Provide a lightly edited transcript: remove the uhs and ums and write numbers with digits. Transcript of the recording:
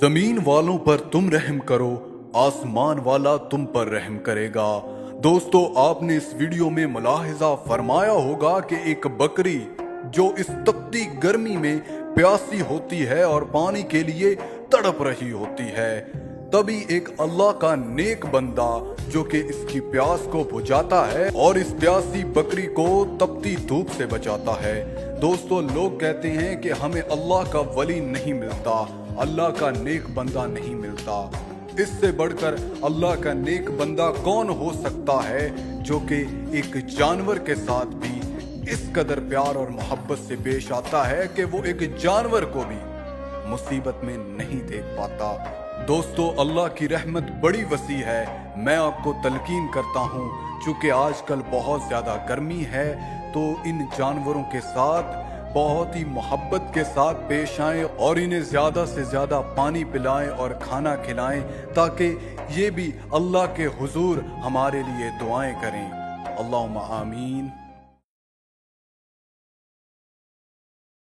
زمین والوں پر تم رحم کرو، آسمان والا تم پر رحم کرے گا۔ دوستو، آپ نے اس ویڈیو میں ملاحظہ فرمایا ہوگا کہ ایک بکری جو اس تپتی گرمی میں پیاسی ہوتی ہے اور پانی کے لیے تڑپ رہی ہوتی ہے، تبھی ایک اللہ کا نیک بندہ جو کہ اس کی پیاس کو بجھاتا ہے اور اس پیاسی بکری کو تپتی دھوپ سے بچاتا ہے۔ دوستو، لوگ کہتے ہیں کہ ہمیں اللہ کا ولی نہیں ملتا، اللہ کا نیک بندہ نہیں ملتا۔ اس سے بڑھ کر اللہ کا نیک بندہ کون ہو سکتا ہے جو کہ ایک جانور کے ساتھ بھی اس قدر پیار اور محبت سے پیش آتا ہے کہ وہ ایک جانور کو بھی مصیبت میں نہیں دیکھ پاتا۔ دوستو، اللہ کی رحمت بڑی وسیع ہے۔ میں آپ کو تلقین کرتا ہوں، چونکہ آج کل بہت زیادہ گرمی ہے تو ان جانوروں کے ساتھ بہت ہی محبت کے ساتھ پیش آئیں اور انہیں زیادہ سے زیادہ پانی پلائیں اور کھانا کھلائیں تاکہ یہ بھی اللہ کے حضور ہمارے لیے دعائیں کریں۔ اللہم آمین۔